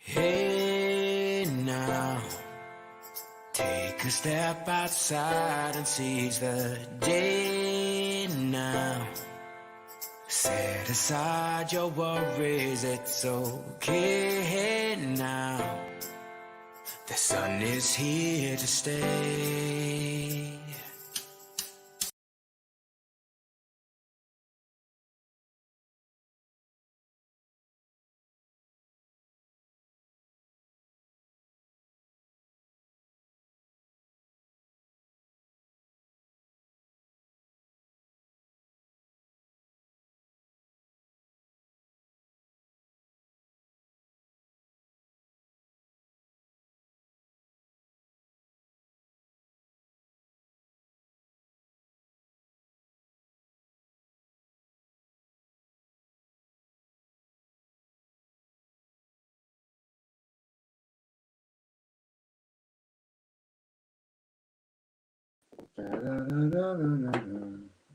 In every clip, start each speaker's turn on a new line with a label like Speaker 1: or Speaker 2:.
Speaker 1: Hey now, take a step outside and seize the day now. Set aside your worries, it's okay now. The sun is here to stay.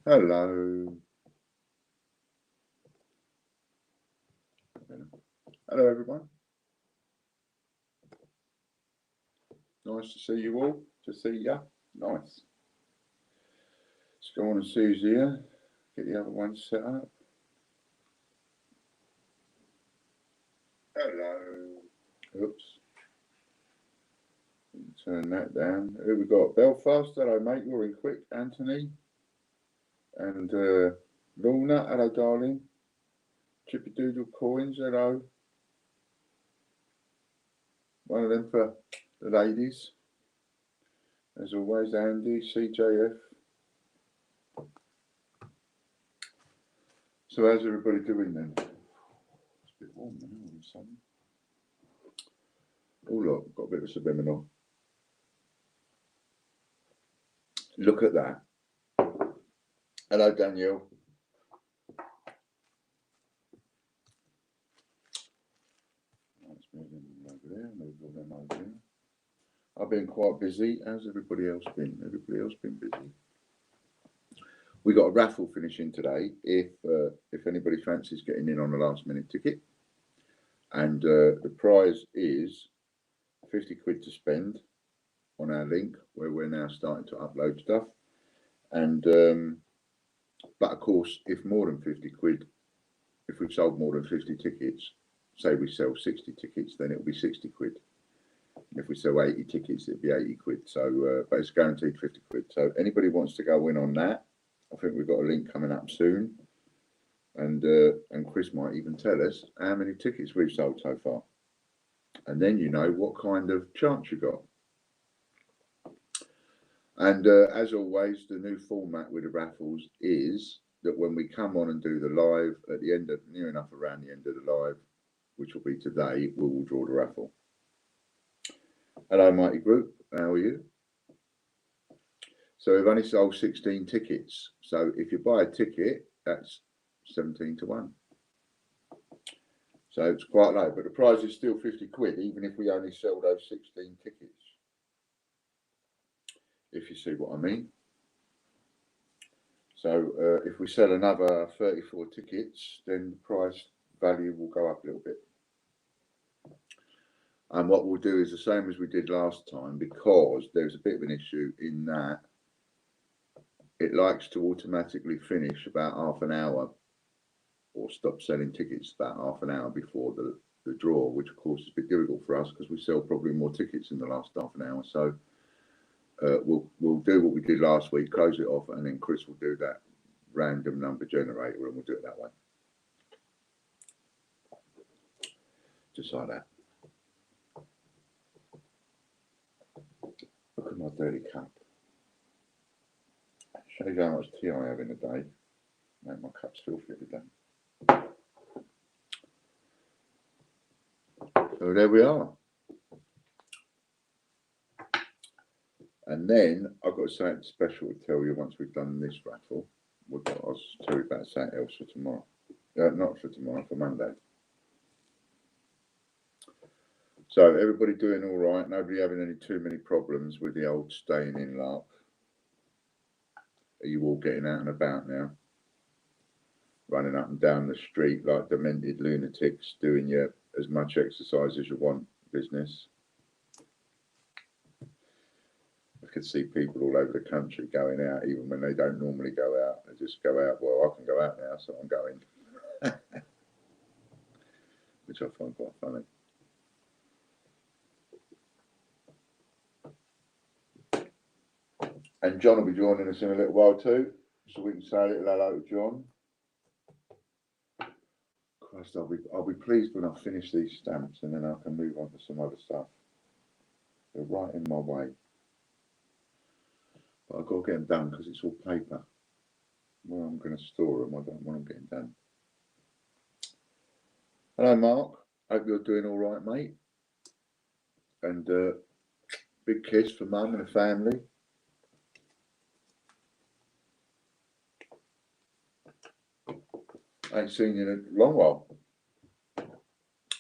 Speaker 2: Hello. Hello, everyone. Nice to see you all. To see ya. Nice. Let's go on and Sue's here. Get the other one set up. Hello. Oops. Turn that down. Here we got Belfast. Hello, mate. You're in quick. Anthony. And Lorna. Hello, darling. Chippy Doodle Coins. Hello. One of them for the ladies. As always, Andy. CJF. So how's everybody doing then? It's a bit warm now all of a sudden. Oh look, got a bit of subliminal. Look at that. Hello, Danielle. Let's move them over there, move all them over there. I've been quite busy. How's everybody else been? Everybody else been busy? We got a raffle finishing today. If anybody fancies getting in on a last minute ticket, and the prize is 50 quid to spend on our link where we're now starting to upload stuff. And but of course, if more than 50 quid, if we've sold more than 50 tickets, say we sell 60 tickets, then it'll be 60 quid. If we sell 80 tickets, it'll be 80 quid. So, but it's guaranteed 50 quid. So anybody wants to go in on that, I think we've got a link coming up soon. And Chris might even tell us how many tickets we've sold so far. And then you know what kind of chance you got. And as always, the new format with the raffles is that when we come on and do the live at the end of, near enough around the end of the live, which will be today, we will draw the raffle. Hello, Mighty Group. How are you? So we've only sold 16 tickets. So if you buy a ticket, that's 17 to 1. So it's quite low, but the prize is still 50 quid, even if we only sell those 16 tickets. If you see what I mean. So if we sell another 34 tickets, then the prize value will go up a little bit. And what we'll do is the same as we did last time, because there's a bit of an issue in that it likes to automatically finish about half an hour or stop selling tickets about half an hour before the draw, which of course is a bit difficult for us because we sell probably more tickets in the last half an hour. So we'll do what we did last week, close it off, and then Chris will do that random number generator and we'll do it that way. Just like that. Look at my dirty cup. Shows you how much tea I have in a day. Make my cup's filthy every day. So there we are. And then I've got something special to tell you once we've done this raffle. I'll tell you about something else for tomorrow. Not for tomorrow, for Monday. So everybody doing all right? Nobody having any too many problems with the old staying in lark? Are you all getting out and about now? Running up and down the street like demented lunatics, doing your as much exercise as you want business. I could see people all over the country going out, even when they don't normally go out. They just go out. Well, I can go out now, so I'm going, which I find quite funny. And John will be joining us in a little while too, so we can say a little hello to John. Christ, I'll be pleased when I finish these stamps, and then I can move on to some other stuff. They're right in my way. But I've got to get them done because it's all paper. Where I'm going to store them, I don't want them getting done. Hello, Mark. Hope you're doing all right, mate. And big kiss for Mum and the family. I ain't seen you in a long while.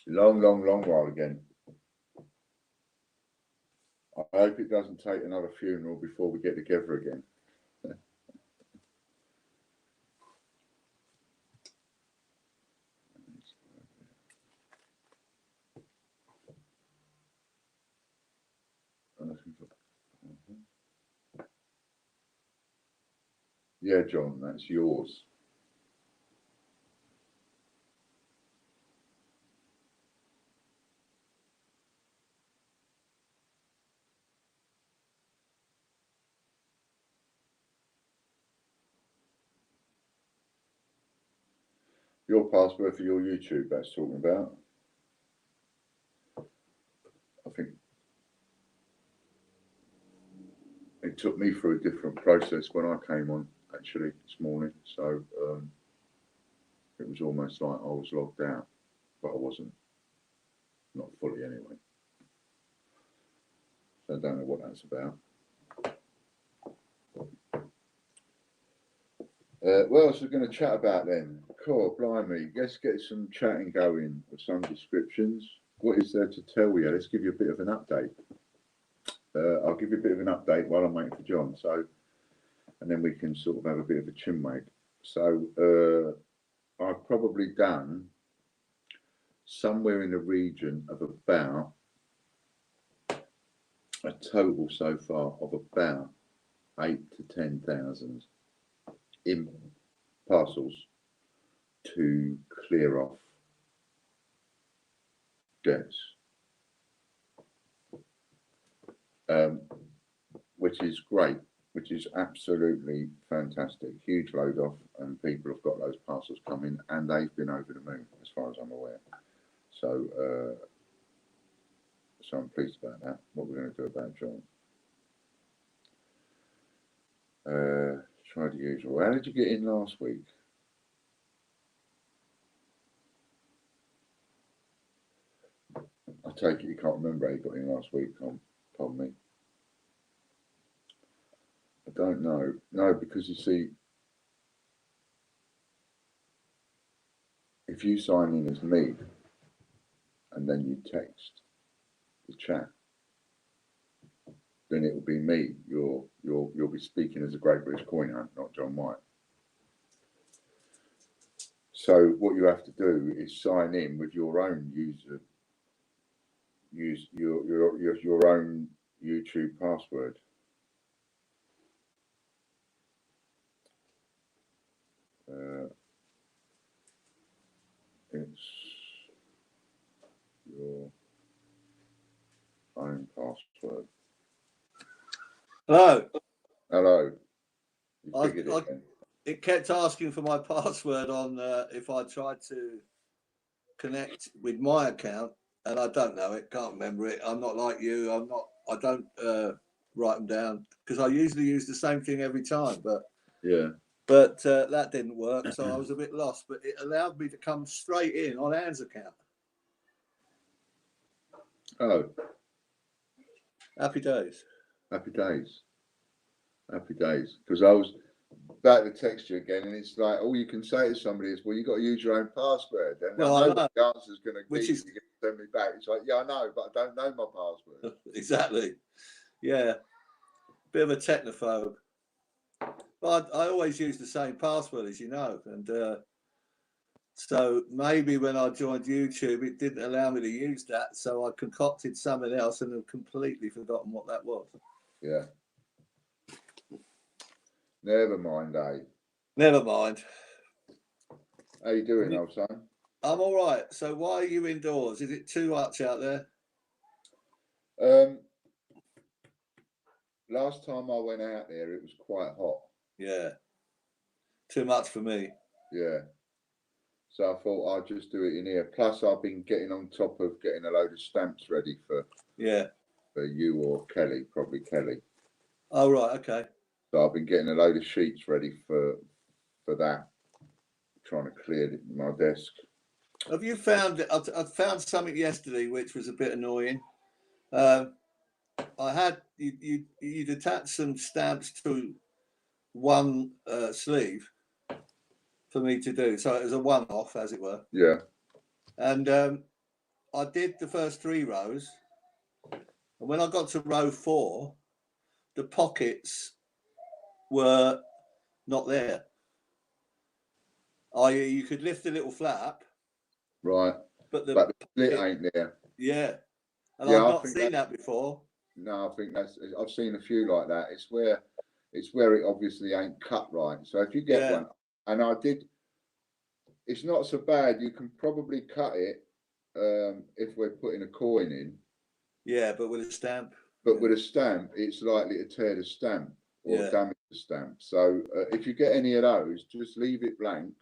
Speaker 2: Long while again. I hope it doesn't take another funeral before we get together again. Yeah, John, that's yours. Your password for your YouTube, that's talking about. I think it took me through a different process when I came on, actually, this morning. So it was almost like I was logged out, but I wasn't. Not fully, anyway. So I don't know what that's about. What else are we going to chat about then? Cool, blimey. Let's get some chatting going with some descriptions. What is there to tell you? Let's give you a bit of an update. I'll give you a bit of an update while I'm waiting for John. So, and then we can sort of have a bit of a chinwag. So, I've probably done somewhere in the region of about a total so far of about 8,000 to 10,000 in parcels to clear off debts, which is great, which is absolutely fantastic. Huge load off, and people have got those parcels coming, and they've been over the moon, as far as I'm aware. So, so I'm pleased about that. What we're going to do about it, John? Try the usual. How did you get in last week? I take it you can't remember how you got in last week, pardon me. I don't know. No, because you see, if you sign in as me and then you text the chat, then it will be me. You'll be speaking as a Great British Coin Hunt, not John White. So what you have to do is sign in with your own user. Use your own YouTube password. It's your own password.
Speaker 3: Hello.
Speaker 2: Hello. You figured it then.
Speaker 3: It kept asking for my password on if I tried to connect with my account, and I don't know it, can't remember it. I'm not like you. I don't write them down because I usually use the same thing every time. But
Speaker 2: yeah,
Speaker 3: but that didn't work, so I was a bit lost. But it allowed me to come straight in on Anne's account.
Speaker 2: Oh,
Speaker 3: happy days.
Speaker 2: Happy days. Happy days. Because I was about to text you again, and it's like all you can say to somebody is, "Well, you got to use your own password." And
Speaker 3: well,
Speaker 2: I know what the answer's going to be.
Speaker 3: Which is
Speaker 2: you send me back. It's like, yeah, I know, but I don't know my password.
Speaker 3: Exactly. Yeah. Bit of a So maybe when I joined YouTube, it didn't allow me to use that. So I concocted something else and have completely forgotten what that was.
Speaker 2: Yeah. Never mind, eh?
Speaker 3: Never mind.
Speaker 2: How you doing, old son?
Speaker 3: I'm all right. So why are you indoors? Is it too much out there?
Speaker 2: Last time I went out there, it was quite hot.
Speaker 3: Yeah. Too much for me.
Speaker 2: Yeah. So I thought I'd just do it in here. Plus, I've been getting on top of getting a load of stamps ready for you or Kelly, probably Kelly.
Speaker 3: Oh, right. Okay.
Speaker 2: So I've been getting a load of sheets ready for that. Trying to clear my desk.
Speaker 3: Have you found? I found something yesterday which was a bit annoying. I had you'd attach some stamps to one sleeve for me to do, so it was a one-off, as it were.
Speaker 2: Yeah.
Speaker 3: And I did the first 3 rows, and when I got to row 4, the pockets were not there. I.e., you could lift a little flap,
Speaker 2: right,
Speaker 3: but the
Speaker 2: split ain't there.
Speaker 3: Yeah, and
Speaker 2: Yeah,
Speaker 3: I've not seen that before.
Speaker 2: No, I think I've seen a few like that. It's where it obviously ain't cut right. So if you get one, and I did, it's not so bad. You can probably cut it if we're putting a coin in.
Speaker 3: Yeah, but with a stamp.
Speaker 2: But with a stamp, it's likely to tear the stamp or damage the stamp. So if you get any of those, just leave it blank.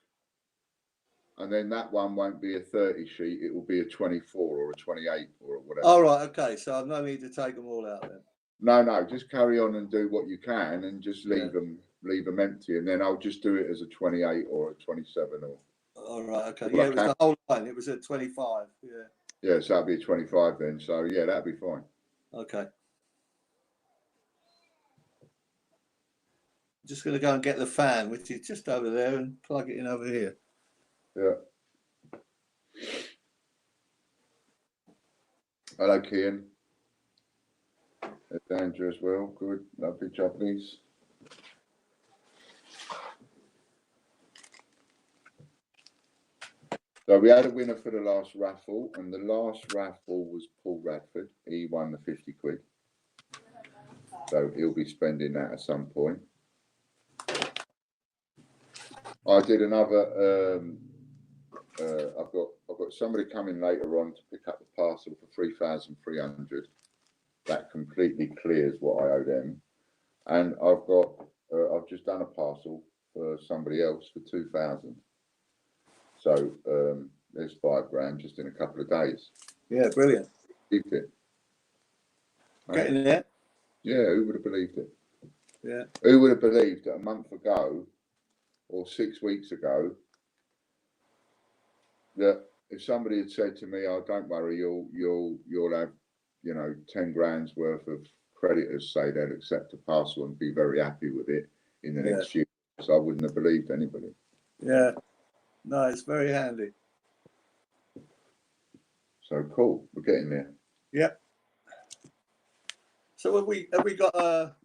Speaker 2: And then that one won't be a 30 sheet. It will be a 24 or a 28 or whatever.
Speaker 3: All right. Okay. So I've no need to take them all out then.
Speaker 2: No. Just carry on and do what you can, and just leave them empty. And then I'll just do it as a 28 or a 27 or.
Speaker 3: All right. Okay. Yeah, it was the whole line. It was a 25. Yeah.
Speaker 2: Yeah, so that'd be a 25 then. So yeah, that'd be fine.
Speaker 3: Okay. Just going to go and get the fan, which is just over there, and plug it in over here.
Speaker 2: Yeah. Hello, Kian. There's Andrew as well. Good, lovely jobbies. So we had a winner for the last raffle, and the last raffle was Paul Radford. He won the 50 quid. So he'll be spending that at some point. I did another. I've got somebody coming later on to pick up the parcel for 3,300. That completely clears what I owe them, and I've just done a parcel for somebody else for 2,000. So there's £5 just in a couple of days.
Speaker 3: Yeah, brilliant.
Speaker 2: Keep it.
Speaker 3: Getting there.
Speaker 2: Yeah, who would have believed it?
Speaker 3: Yeah.
Speaker 2: Who would have believed that a month ago or 6 weeks ago that if somebody had said to me, "Oh, don't worry, you'll have, 10 grand's worth of creditors say they'll accept a parcel and be very happy with it in the next few years," I wouldn't have believed anybody.
Speaker 3: Yeah. No, it's very handy.
Speaker 2: So cool, we're getting there.
Speaker 3: Yeah. So have we got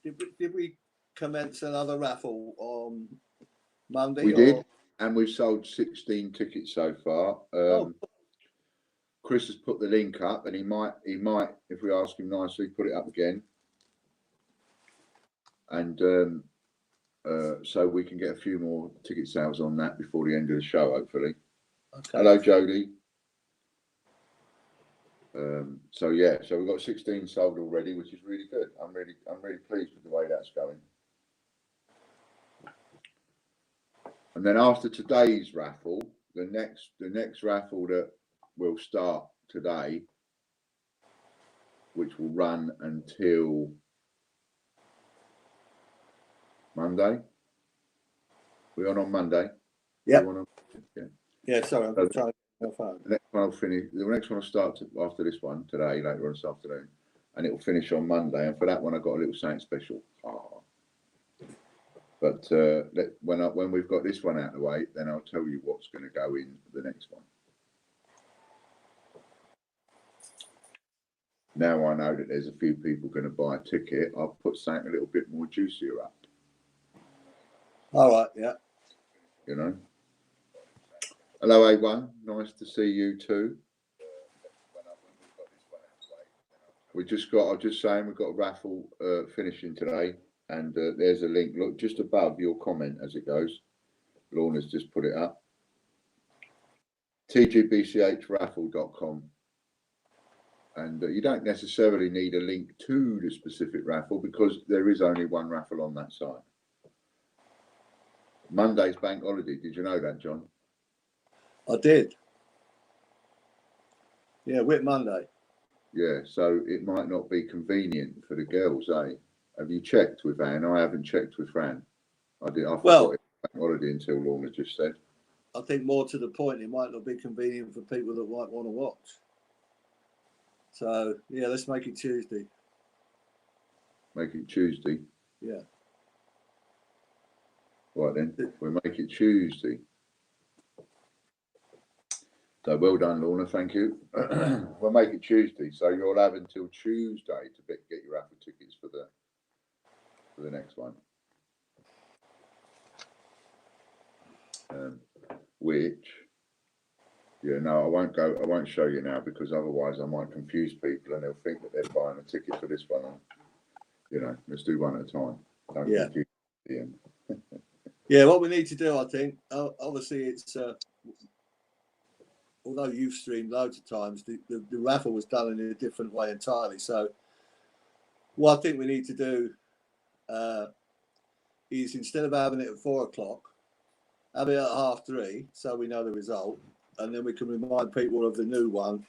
Speaker 3: did we commence another raffle on Monday?
Speaker 2: We did, and we've sold 16 tickets so far. Chris has put the link up, and he might, if we ask him nicely, put it up again. And so we can get a few more ticket sales on that before the end of the show, hopefully. Okay. Hello, Jody. So we've got 16 sold already, which is really good. I'm really pleased with the way that's going. And then after today's raffle, the next raffle that will start today, which will run until Monday. We're on Monday.
Speaker 3: Yeah. Yeah. Sorry, I'm trying to get my phone.
Speaker 2: The next one will finish. The next one will start after this one today, later on this afternoon, and it will finish on Monday. And for that one, I got a little something special. But when we've got this one out of the way, then I'll tell you what's going to go in the next one. Now I know that there's a few people going to buy a ticket. I'll put something a little bit more juicier up.
Speaker 3: All right, yeah.
Speaker 2: you know. Hello, A1. Nice to see you too. I'm just saying, we've got a raffle finishing today, and there's a link. Look, just above your comment as it goes. Lorna's just put it up. tgbchraffle.com. And you don't necessarily need a link to the specific raffle because there is only one raffle on that site. Monday's bank holiday. Did you know that, John?
Speaker 3: I did. Yeah, Whit Monday.
Speaker 2: Yeah, so it might not be convenient for the girls, eh? Have you checked with Anne? I haven't checked with Fran. I forgot it was bank holiday until Lorna just said.
Speaker 3: I think more to the point, it might not be convenient for people that might want to watch. So, yeah, let's make it Tuesday.
Speaker 2: Make it Tuesday?
Speaker 3: Yeah.
Speaker 2: Right then, we'll make it Tuesday. So well done, Lorna, thank you. We'll make it Tuesday, so you'll have until Tuesday to get your raffle tickets for the next one. Which, yeah, no, I won't show you now because otherwise I might confuse people and they'll think that they're buying a ticket for this one. You know, let's do one at a time. Don't confuse Ian.
Speaker 3: Yeah, what we need to do, I think, obviously it's, although you've streamed loads of times, the raffle was done in a different way entirely. So what I think we need to do is instead of having it at 4 o'clock, have it at 3:30 so we know the result, and then we can remind people of the new one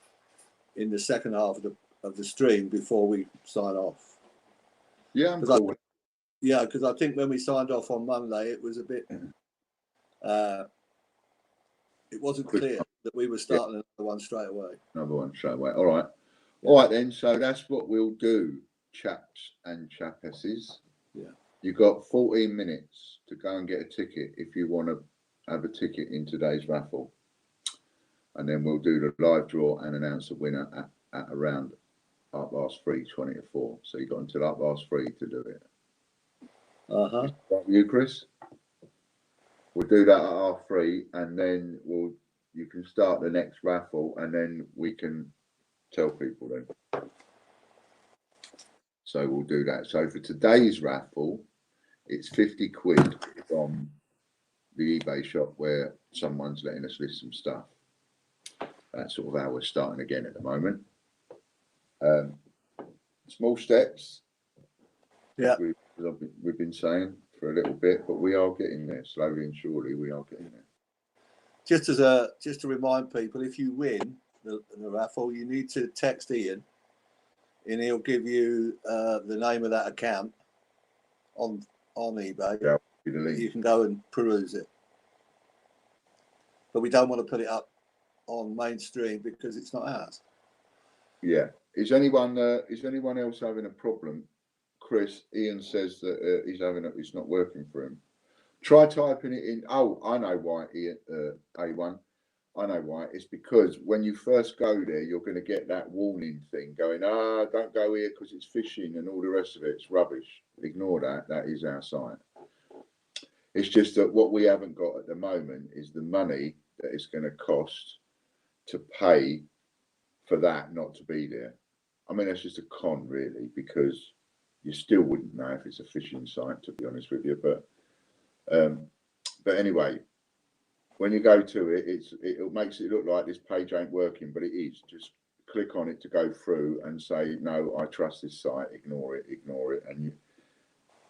Speaker 3: in the second half of the stream before we sign off.
Speaker 2: Yeah, I'm cool.
Speaker 3: Because I think when we signed off on Monday, it was a bit, it wasn't clear that we were starting another one straight away.
Speaker 2: Another one straight away. All right. Yeah. All right then. So that's what we'll do, chaps and chapesses.
Speaker 3: Yeah.
Speaker 2: You've got 14 minutes to go and get a ticket if you want to have a ticket in today's raffle. And then we'll do the live draw and announce the winner at around 3:20 to 4. So you've got until 3:30 to do it.
Speaker 3: Uh-huh.
Speaker 2: Start with you, Chris? We'll do that at 3:30 and then you can start the next raffle and then we can tell people then. So we'll do that. So for today's raffle, it's 50 quid from the eBay shop where someone's letting us list some stuff. That's sort of how we're starting again at the moment. Small steps.
Speaker 3: Yeah.
Speaker 2: We've been saying for a little bit, but we are getting there. Slowly and surely we are getting there.
Speaker 3: Just to remind people, if you win the raffle, you need to text Ian and he'll give you the name of that account on eBay.
Speaker 2: Yeah, the link.
Speaker 3: You can go and peruse it. But we don't want to put it up on mainstream because it's not ours.
Speaker 2: Yeah. Is anyone else having a problem? Chris, Ian says that it's not working for him. Try typing it in. Oh, I know why, Ian, A1. I know why. It's because when you first go there, you're going to get that warning thing going, don't go here because it's phishing and all the rest of it. It's rubbish. Ignore that. That is our site. It's just that what we haven't got at the moment is the money that it's going to cost to pay for that not to be there. I mean, that's just a con, really, because you still wouldn't know if it's a phishing site, to be honest with you. But anyway, when you go to it, it makes it look like this page ain't working, but it is. Just click on it to go through and say, no, I trust this site. Ignore it,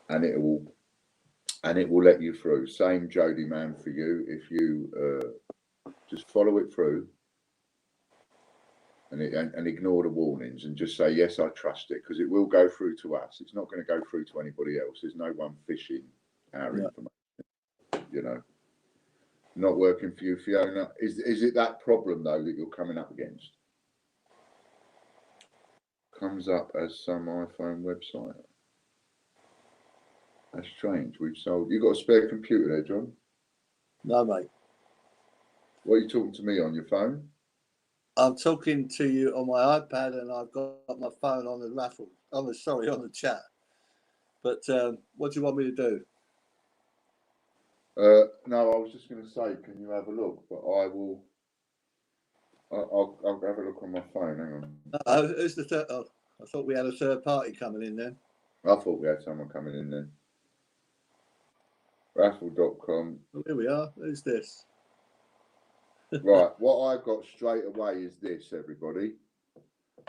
Speaker 2: and it will let you through. Same Jody man for you. If you just follow it through and ignore the warnings and just say, yes, I trust it, because it will go through to us. It's not going to go through to anybody else. There's no one phishing our information, you know. Not working for you, Fiona. Is it that problem, though, that you're coming up against? Comes up as some iPhone website. That's strange. We've sold. You got a spare computer there, John?
Speaker 3: No, mate.
Speaker 2: What are you talking to me on your phone?
Speaker 3: I'm talking to you on my iPad, and I've got my phone on the raffle. On the chat. But what do you want me to do?
Speaker 2: No, I was just going to say, can you have a look? But I will. I'll have a look on my phone. Hang on.
Speaker 3: Who's the third? Oh, I thought we had a third party coming in then.
Speaker 2: I thought we had someone coming in then. Raffle.com.
Speaker 3: Oh, here we are. Who's this?
Speaker 2: Right. What I've got straight away is this, everybody.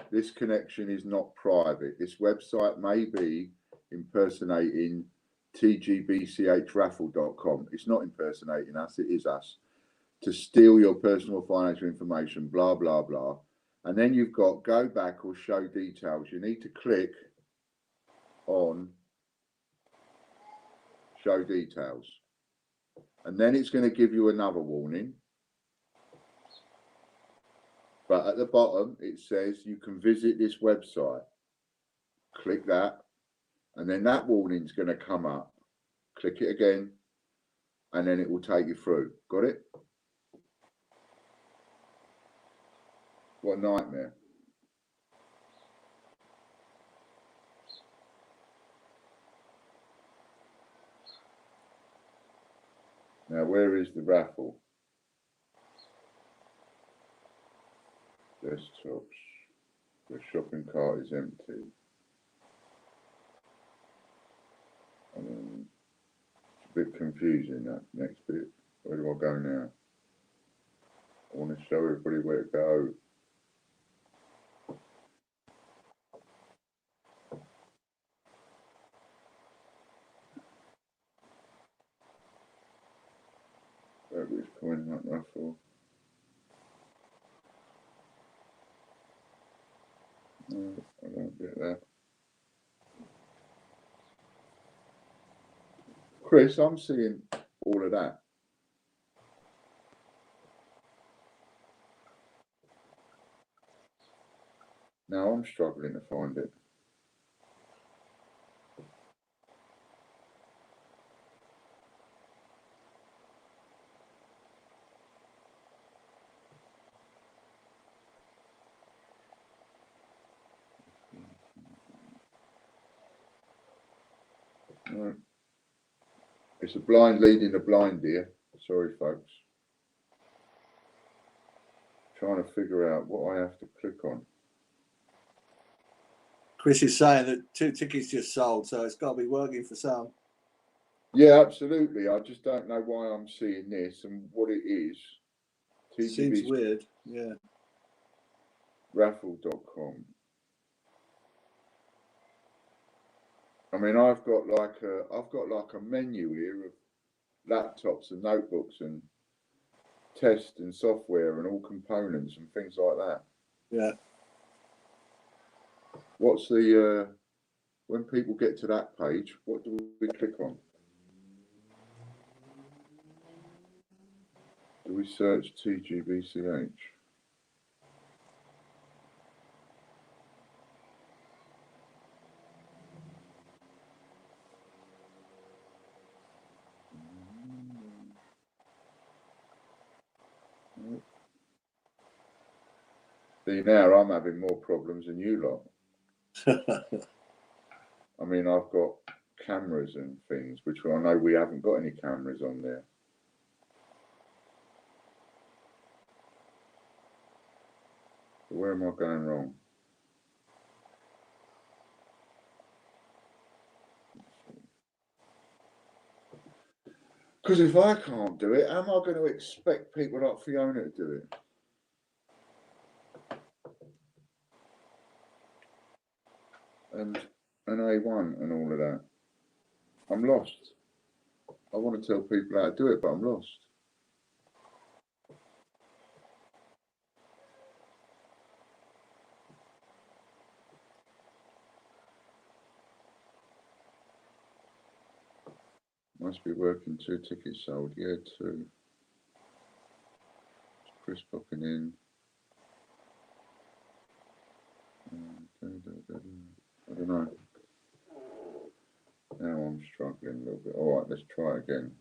Speaker 2: This connection is not private. This website may be impersonating tgbchraffle.com. It's not impersonating us, it is us. To steal your personal financial information, blah, blah, blah. And then you've got go back or show details. You need to click on show details. And then it's going to give you another warning. But at the bottom, it says you can visit this website. Click that. And then that warning is going to come up. Click it again. And then it will take you through. Got it? What a nightmare. Now, where is the raffle? Desktops. The shopping cart is empty. It's a bit confusing, that next bit. Where do I go now? I want to show everybody where to go. Everybody's coming up raffle. No, I don't get that. Chris, I'm seeing all of that. Now I'm struggling to find it. No. It's a blind leading a blind here. Sorry, folks. Trying to figure out what I have to click on.
Speaker 3: Chris is saying that 2 tickets just sold, so it's got to be working for some.
Speaker 2: Yeah, absolutely. I just don't know why I'm seeing this and what it is.
Speaker 3: Seems weird. Yeah.
Speaker 2: Raffle.com. I mean, I've got like a menu here of laptops and notebooks and test and software and all components and things like that.
Speaker 3: Yeah.
Speaker 2: What's the when people get to that page, what do we click on? Do we search TGBCH? See, now I'm having more problems than you lot. I mean, I've got cameras and things, which I know we haven't got any cameras on there. So where am I going wrong? Because if I can't do it, how am I going to expect people like Fiona to do it? And an A1 and all of that. I'm lost. I want to tell people how to do it, but I'm lost. Must be working. 2 tickets sold. Yeah, 2. Chris popping in. I don't know. Now I'm struggling a little bit. All right, let's try again.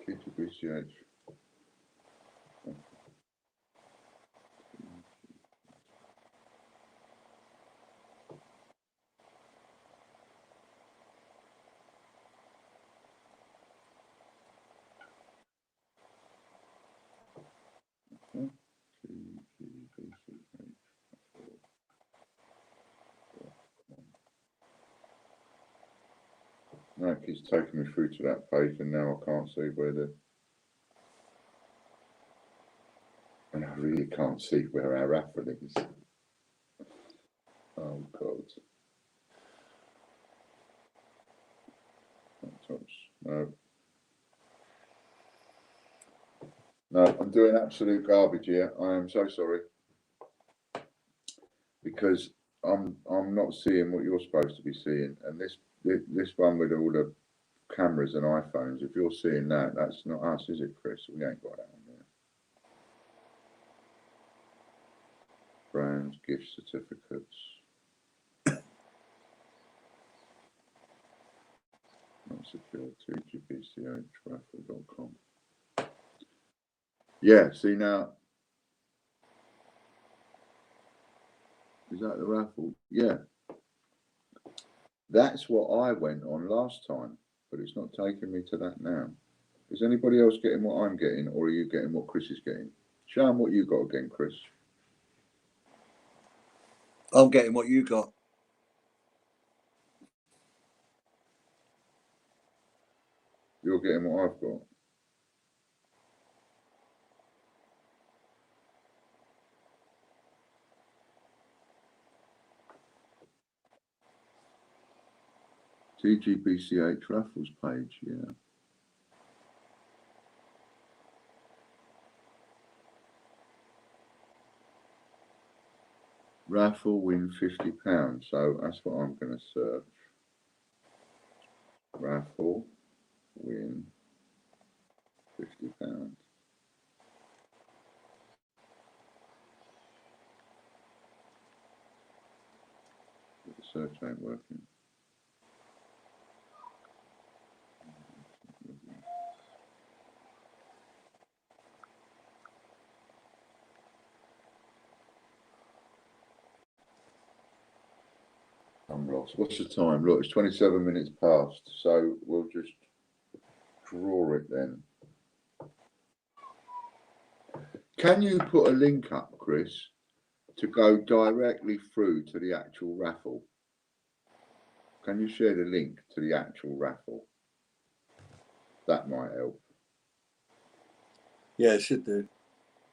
Speaker 2: TGBCH. No, it keeps taking me through to that page, and now I can't see where the. And I really can't see where our raffle is. Oh God. No. No, I'm doing absolute garbage here. I am so sorry. Because I'm not seeing what you're supposed to be seeing. And this one with all the cameras and iPhones, if you're seeing that, that's not us, is it, Chris? We ain't got that on there. Brands, gift certificates. Not secure, 2GBCH, raffle.com. Yeah, see now. Is that the raffle? Yeah. That's what I went on last time, but it's not taking me to that now. Is anybody else getting what I'm getting, or are you getting what Chris is getting? Show them what you got again, Chris.
Speaker 3: I'm getting what you got.
Speaker 2: You're getting what I've got. TGBCH Raffles page, yeah. Raffle win £50, so that's what I'm going to search. Raffle win £50. The search ain't working. I'm lost. What's the time? Look, it's 27 minutes past, so we'll just draw it then. Can you put a link up, Chris, to go directly through to the actual raffle? Can you share the link to the actual raffle? That might help.
Speaker 3: Yeah, it should do.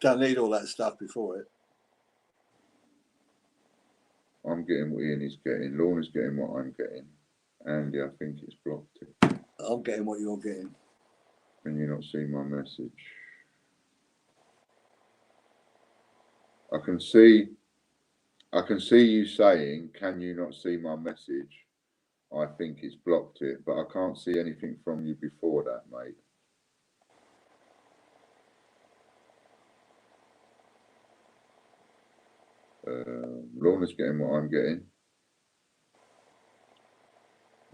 Speaker 3: Don't need all that stuff before it.
Speaker 2: I'm getting what Ian is getting. Lorna's getting what I'm getting. Andy, I think it's blocked.
Speaker 3: I'm getting what you're getting.
Speaker 2: Can you not see my message? I can see you saying, can you not see my message? I think it's blocked it, but I can't see anything from you before that, mate. Lorna's getting what I'm getting.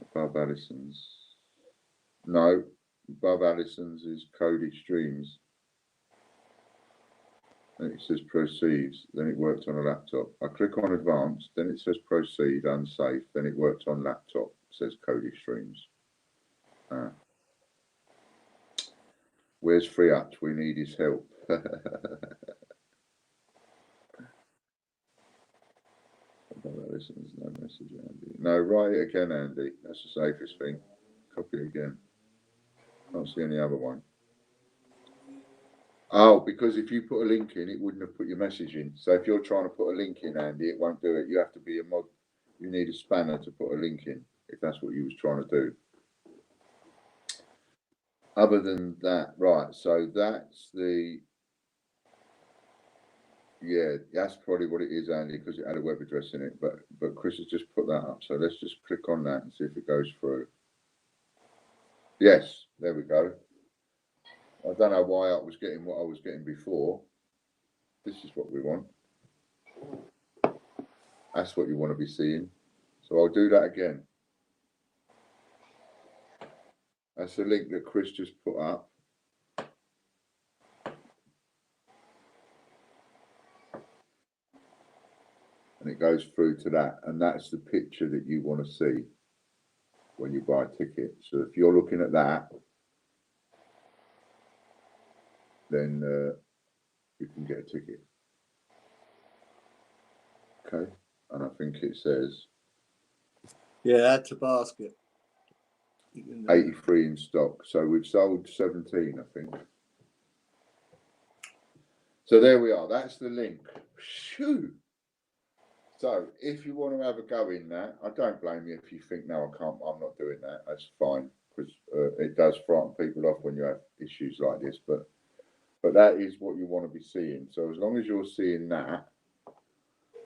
Speaker 2: Above Alison's. No, above Alison's is Cody Streams. Then it says proceeds, then it worked on a laptop. I click on advanced, then it says proceed, unsafe, then it worked on laptop, says Cody Streams. Where's Free Up? We need his help. Listeners, no message, Andy. No, write it again, Andy. That's the safest thing. Copy it again. Can't see any other one. Oh, because if you put a link in, it wouldn't have put your message in. So if you're trying to put a link in, Andy, it won't do it. You have to be a mod. You need a spanner to put a link in, if that's what you was trying to do. Other than that, right, so that's the... Yeah, that's probably what it is, Andy, because it had a web address in it. But Chris has just put that up. So let's just click on that and see if it goes through. Yes, there we go. I don't know why I was getting what I was getting before. This is what we want. That's what you want to be seeing. So I'll do that again. That's the link that Chris just put up. And it goes through to that. And that's the picture that you want to see when you buy a ticket. So if you're looking at that, then you can get a ticket. Okay. And I think it says...
Speaker 3: Yeah, add to basket.
Speaker 2: 83 in stock. So we've sold 17, I think. So there we are. That's the link. Shoo. So if you want to have a go in that, I don't blame you if you think, no, I can't, I'm not doing that. That's fine, because it does frighten people off when you have issues like this. But that is what you want to be seeing. So as long as you're seeing that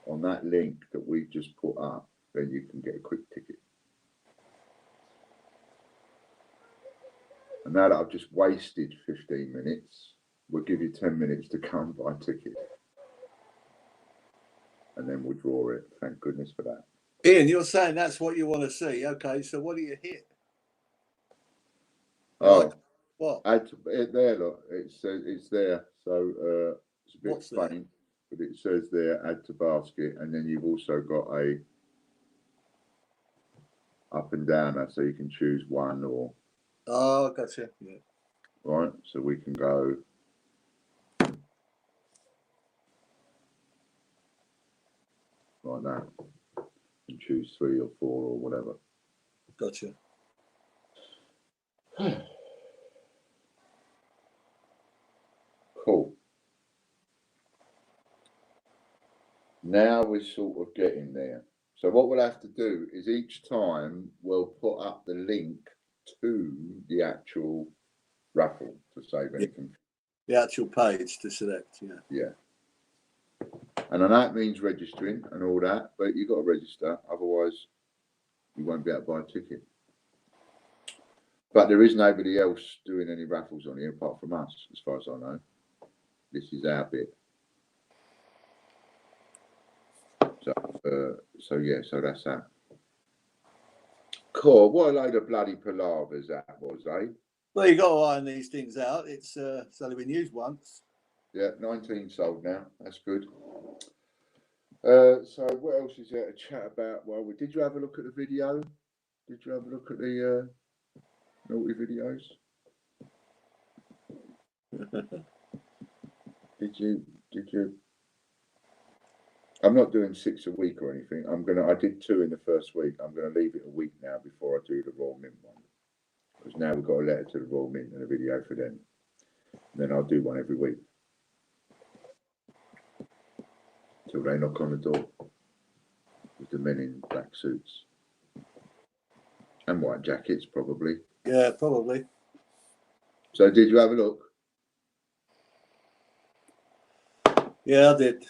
Speaker 2: on that link that we've just put up, then you can get a quick ticket. And now that I've just wasted 15 minutes, we'll give you 10 minutes to come buy a ticket. And then we'll draw it. Thank goodness for that.
Speaker 3: Ian, you're saying that's what you want to see. Okay, so what do you hit?
Speaker 2: Oh,
Speaker 3: like, what?
Speaker 2: Add to it there, look. It's there. So it's a bit
Speaker 3: What's
Speaker 2: faint, but it says there, add to basket, and then you've also got a up and downer, so you can choose one or.
Speaker 3: Oh, gotcha. Yeah.
Speaker 2: Right, so we can go. Like that, and choose 3 or 4 or whatever.
Speaker 3: Gotcha.
Speaker 2: Cool. Now we're sort of getting there. So what we'll have to do is each time we'll put up the link to the actual raffle to save anything.
Speaker 3: The actual page to select, yeah.
Speaker 2: Yeah. And then that means registering and all that, but you've got to register, otherwise you won't be able to buy a ticket. But there is nobody else doing any raffles on here apart from us, as far as I know. This is our bit. So yeah, so that's that. Cool. What a load of bloody palavers that was, eh?
Speaker 3: Well, you got to iron these things out. It's only been used once.
Speaker 2: Yeah, 19 sold now. That's good. So what else is there to chat about? Well, did you have a look at the video? Did you have a look at the naughty videos? Did you? I'm not doing 6 a week or anything. I did 2 in the first week. I'm gonna leave it a week now before I do the Royal Mint one. Because now we've got a letter to the Royal Mint and a video for them. And then I'll do one every week. Till they knock on the door. With the men in black suits. And white jackets, probably.
Speaker 3: Yeah, probably.
Speaker 2: So did you have a look?
Speaker 3: Yeah, I did.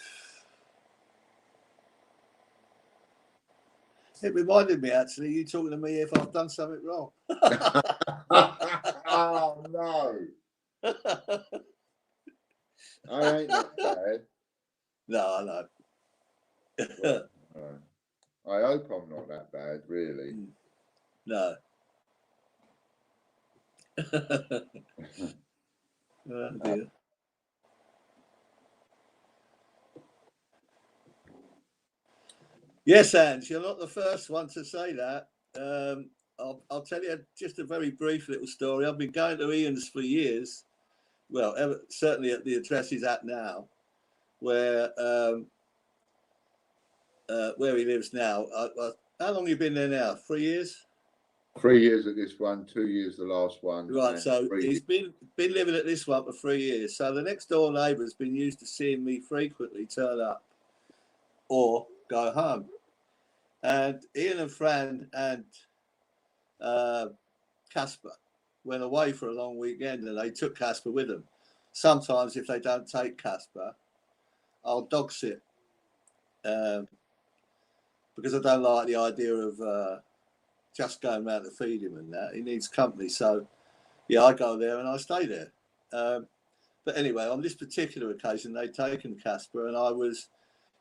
Speaker 3: It reminded me, actually, you talking to me if I've done something wrong.
Speaker 2: Oh, no. I ain't that bad.
Speaker 3: No, I know.
Speaker 2: I hope I'm not that bad, really.
Speaker 3: No. Oh, dear. Yes, Ange, you're not the first one to say that. I'll tell you just a very brief little story. I've been going to Ian's for years. Well, certainly at the address he's at now, where he lives now. How long have you been there now? 3 years?
Speaker 2: 3 years at this one, 2 years the last one.
Speaker 3: Right, so he's been living at this one for 3 years. So the next door neighbour's been used to seeing me frequently turn up or go home. And Ian and Fran and Casper went away for a long weekend and they took Casper with them. Sometimes if they don't take Casper, I'll dog sit because I don't like the idea of just going around to feed him and that. He needs company. So, yeah, I go there and I stay there. But anyway, on this particular occasion, they'd taken Casper and I was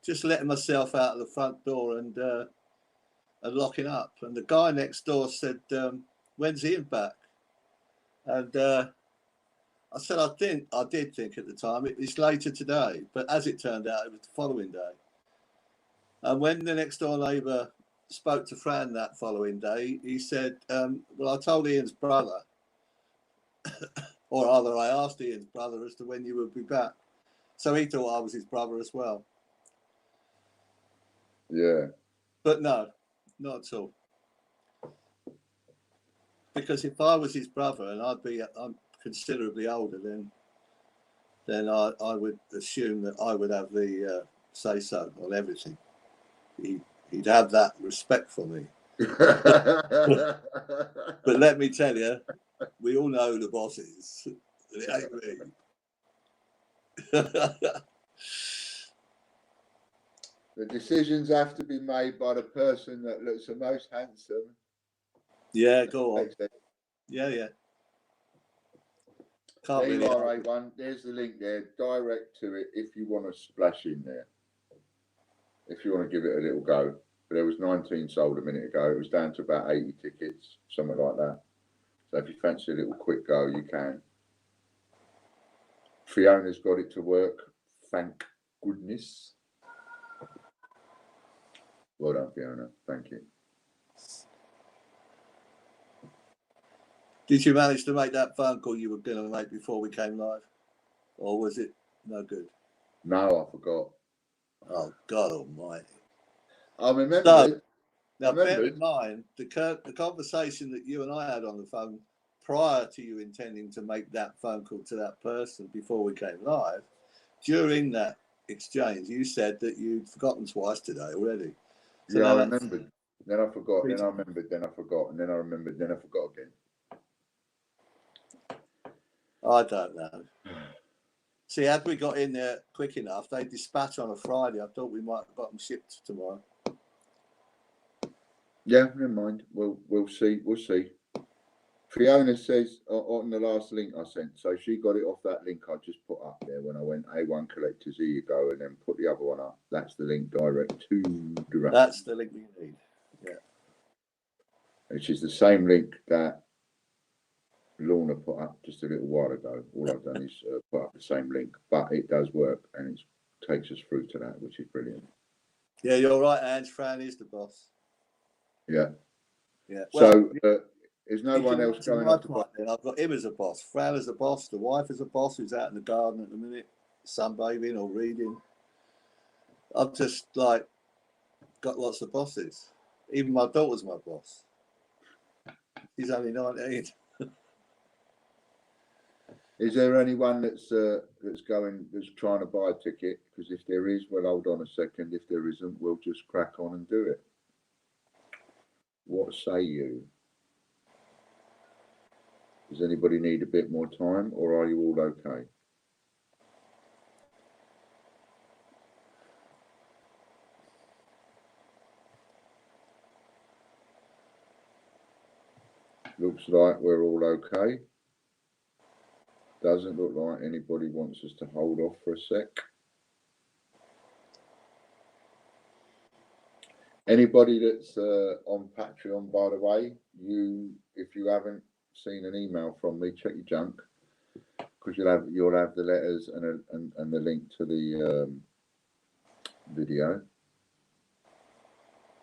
Speaker 3: just letting myself out of the front door and locking up. And the guy next door said, when's Ian back? And I said, I did think at the time it's later today. But as it turned out, it was the following day. And when the next door neighbour spoke to Fran that following day, he said, well, I told Ian's brother, or rather I asked Ian's brother as to when you would be back. So he thought I was his brother as well.
Speaker 2: Yeah.
Speaker 3: But no, not at all. because if I was his brother and I'm considerably older, then I would assume that I would have the say so on everything. He'd have that respect for me. But let me tell you, we all know who the boss is. It ain't me.
Speaker 2: The decisions have to be made by the person that looks the most handsome.
Speaker 3: Yeah, go on. Yeah. Can't
Speaker 2: There
Speaker 3: really
Speaker 2: you are, A1. There's the link there. Direct to it if you want to splash in there. If you want to give it a little go. But there was 19 sold a minute ago. It was down to about 80 tickets, something like that. So if you fancy a little quick go, you can. Fiona's got it to work. Thank goodness. Well done, Fiona. Thank you.
Speaker 3: Did you manage to make that phone call you were going to make before we came live? Or was it no good?
Speaker 2: No, I forgot.
Speaker 3: Oh, God almighty.
Speaker 2: I remembered.
Speaker 3: So, now, bear in mind, the conversation that you and I had on the phone prior to you intending to make that phone call to that person before we came live, during that exchange, you said that you'd forgotten twice today already. So
Speaker 2: yeah, I remembered. Then I forgot. Then I remembered. Then I forgot. And then I remembered. Then I forgot again.
Speaker 3: I don't know. See, had we got in there quick enough, they dispatch on a Friday. I thought we might have got them shipped tomorrow.
Speaker 2: Yeah, never mind. We'll see. We'll see. Fiona says on the last link I sent, so she got it off that link I just put up there when I went A1 collectors. Here you go, and then put the other one up. That's the link direct to the Raffle.
Speaker 3: That's the link we need. Yeah.
Speaker 2: Which is the same link that Lorna put up just a little while ago. All I've done is put up the same link, but it does work and it takes us through to that, which is brilliant.
Speaker 3: Yeah, you're right, Ange. Fran is the boss.
Speaker 2: Yeah.
Speaker 3: Yeah.
Speaker 2: So there's no one else going off the boss.
Speaker 3: Then I've got him as a boss, Fran as a boss, the wife as a boss who's out in the garden at the minute, sunbathing or reading. I've just like got lots of bosses. Even my daughter's my boss. She's only 19.
Speaker 2: Is there anyone that's trying to buy a ticket? Because if there is, well, hold on a second. If there isn't, we'll just crack on and do it. What say you? Does anybody need a bit more time, or are you all okay? Looks like we're all okay. Doesn't look like anybody wants us to hold off for a sec. Anybody that's on Patreon, by the way, if you haven't seen an email from me, check your junk, because you'll have the letters and the link to the video.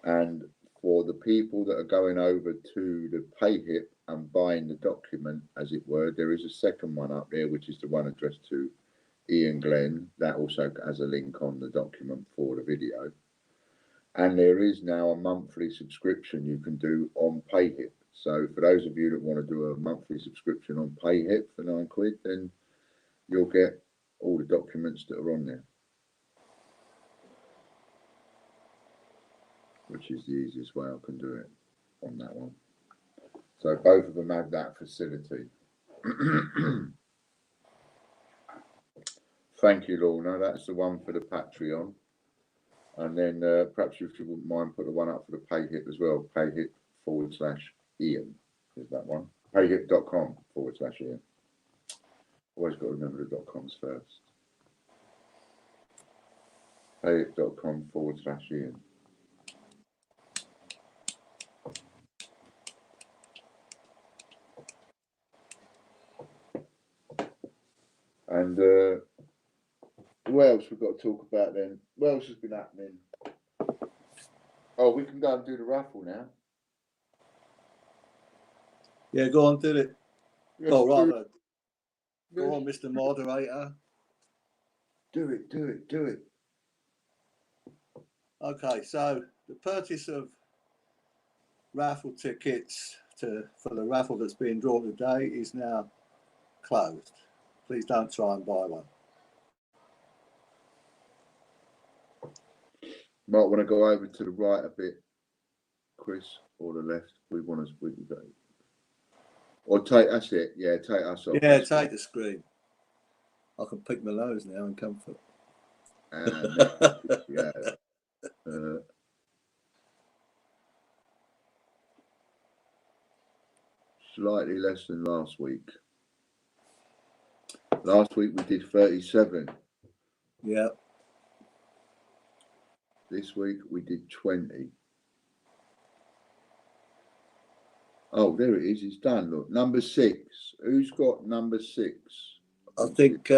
Speaker 2: And for the people that are going over to the PayHip and buying the document, as it were, there is a second one up there, which is the one addressed to Ian Glenn. That also has a link on the document for the video. And there is now a monthly subscription you can do on PayHip. So for those of you that want to do a monthly subscription on PayHip for £9, then you'll get all the documents that are on there, which is the easiest way I can do it on that one. So both of them have that facility. Thank you, Lorna. That's the one for the Patreon. And then perhaps if you wouldn't mind, put the one up for the PayHip as well. PayHip/Ian is that one. PayHip.com/Ian. Always got to remember the .coms first. PayHip.com/Ian. And what else we've got to talk about then? What else has been happening? Oh, we can go and do the raffle now.
Speaker 3: Yeah, go on, do it.
Speaker 2: Yes,
Speaker 3: Oh, rather.
Speaker 2: Yes.
Speaker 3: Go on, Mr. Moderator.
Speaker 2: Do it.
Speaker 3: Okay, so the purchase of raffle tickets for the raffle that's being drawn today is now closed. Please don't try and buy one.
Speaker 2: Might want to go over to the right a bit, Chris, or the left. We want to go. Or take, that's it. Yeah, take us off.
Speaker 3: Yeah, take the screen. I can pick my nose now in comfort.
Speaker 2: Yeah. Slightly less than last week. Last week we did 37.
Speaker 3: Yeah.
Speaker 2: This week we did 20. Oh, there it is. It's done. Look, number 6. Who's got number 6?
Speaker 3: I think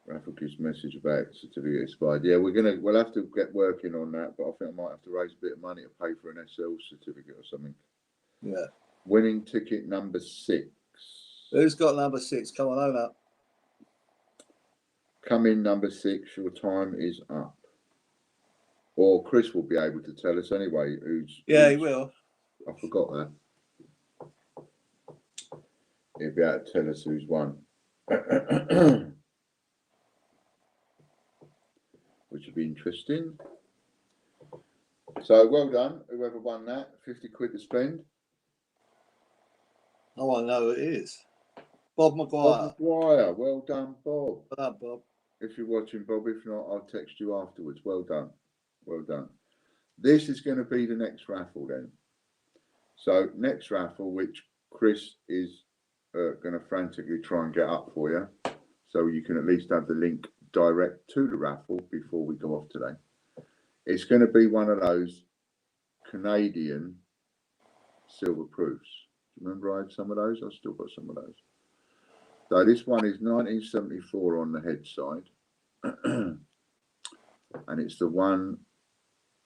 Speaker 2: Raffle gives message about certificate expired. Yeah, we'll have to get working on that, but I think I might have to raise a bit of money to pay for an SL certificate or something.
Speaker 3: Yeah.
Speaker 2: Winning ticket number 6.
Speaker 3: Who's got number 6? Come on, own up.
Speaker 2: Come in number 6. Your time is up. Or Chris will be able to tell us anyway.
Speaker 3: He will.
Speaker 2: I forgot that. He'll be able to tell us who's won. Which would be interesting. So well done, whoever won that. 50 quid to spend.
Speaker 3: I want to know who it is. Bob McGuire.
Speaker 2: Bob McGuire. Well done, Bob.
Speaker 3: Well done, Bob.
Speaker 2: If you're watching, Bob. If not, I'll text you afterwards. Well done. Well done. This is going to be the next raffle then. So next raffle, which Chris is going to frantically try and get up for you. So you can at least have the link direct to the raffle before we go off today. It's going to be one of those Canadian silver proofs. Do you remember I had some of those? I've still got some of those. So this one is 1974 on the head side. And it's the one,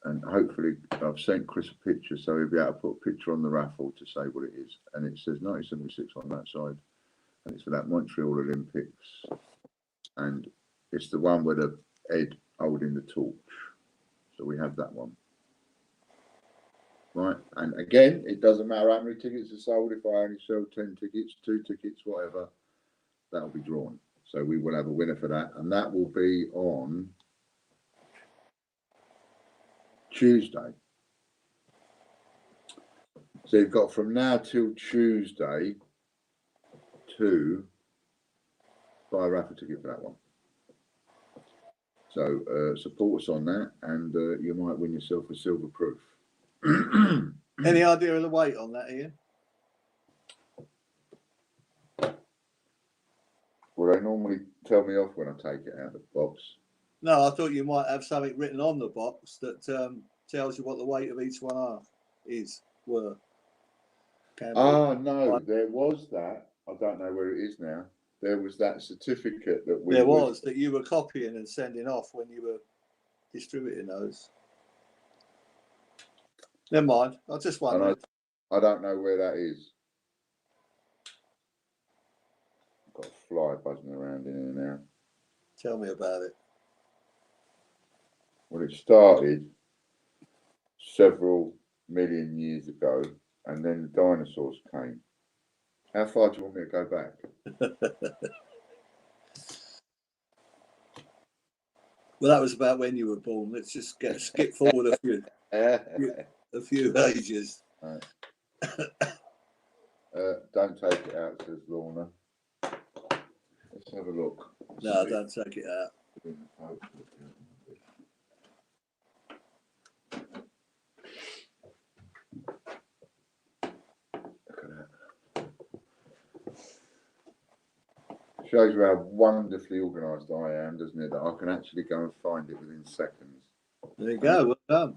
Speaker 2: and hopefully I've sent Chris a picture so he'll be able to put a picture on the raffle to say what it is. And it says 1976 on that side. And it's for that Montreal Olympics. And it's the one with the Ed holding the torch. So we have that one. Right. And again, it doesn't matter how many tickets are sold. If I only sell 10 tickets, 2 tickets, whatever, that'll be drawn. So we will have a winner for that. And that will be on Tuesday. So you've got from now till Tuesday to buy a raffle ticket for that one. So support us on that, and you might win yourself a silver proof.
Speaker 3: Any idea of the weight on that, Ian?
Speaker 2: Well, they normally tell me off when I take it out of the box.
Speaker 3: No, I thought you might have something written on the box that tells you what the weight of each one were.
Speaker 2: No, there was that. I don't know where it is now. There was that certificate that
Speaker 3: that you were copying and sending off when you were distributing those. Never mind. I just wondered.
Speaker 2: I don't know where that is. I've got a fly buzzing around in here now.
Speaker 3: Tell me about it.
Speaker 2: Well, it started several million years ago, and then the dinosaurs came. How far do you want me to go back?
Speaker 3: Well, that was about when you were born. Let's just skip forward a few ages.
Speaker 2: Right. Don't take it out, says Lorna. Let's have a look.
Speaker 3: No, don't take it out.
Speaker 2: Shows you how wonderfully organised I am, doesn't it? That I can actually go and find it within seconds.
Speaker 3: There you go. Well done.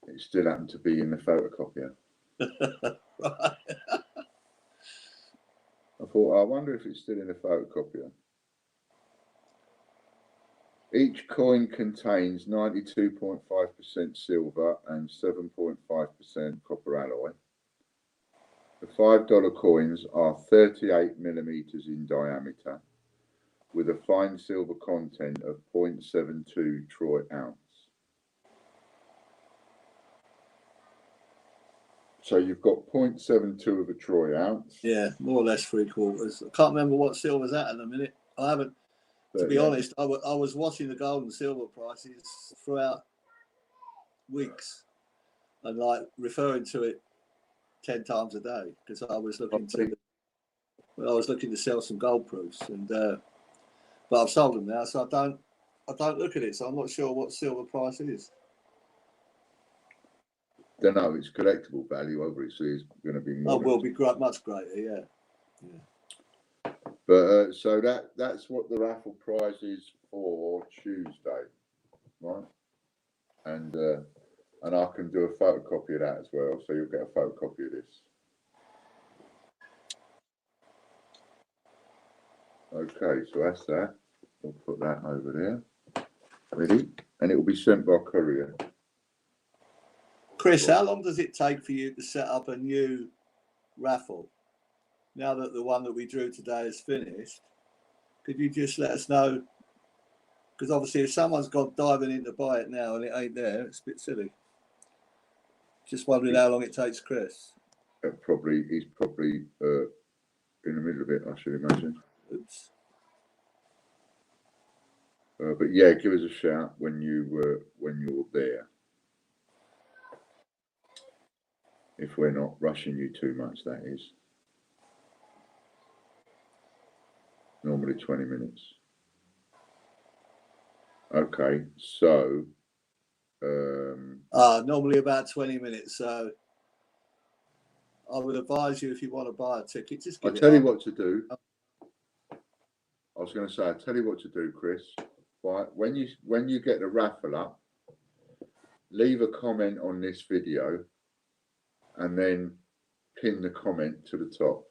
Speaker 2: It still happened to be in the photocopier.
Speaker 3: Right.
Speaker 2: I thought, I wonder if it's still in the photocopier. Each coin contains 92.5% silver and 7.5% copper alloy. The $5 coins are 38 millimeters in diameter. with a fine silver content of 0.72 troy ounce. So you've got 0.72 of a troy ounce.
Speaker 3: Yeah, more or less 3/4. I can't remember what silver's at the minute. I haven't, to be honest, I was watching the gold and silver prices throughout weeks and like referring to it 10 times a day because I was looking to sell some gold proofs, and but I've sold them now, so I don't look at it, so I'm not sure what silver price is.
Speaker 2: Don't know, its collectible value obviously is going to be more.
Speaker 3: Oh, will be much greater, yeah.
Speaker 2: But so that's what the raffle prize is for Tuesday, right? And I can do a photocopy of that as well, so you'll get a photocopy of this. Okay, so that's that. We'll put that over there. Ready? And it will be sent by courier.
Speaker 3: Chris, how long does it take for you to set up a new raffle? Now that the one that we drew today is finished, could you just let us know? Because obviously if someone's gone diving in to buy it now and it ain't there, it's a bit silly. Just wondering how long it takes Chris.
Speaker 2: He's probably in the middle of it, I should imagine.
Speaker 3: Oops.
Speaker 2: But yeah, give us a shout when you're there. If we're not rushing you too much, that is. Normally 20 minutes. Okay, so
Speaker 3: normally about 20 minutes. So I would advise you, if you want to buy a ticket, just give
Speaker 2: I'll tell you what to do. I was going to say, I'll tell you what to do, Chris. Right, when you get the raffle up, leave a comment on this video and then pin the comment to the top,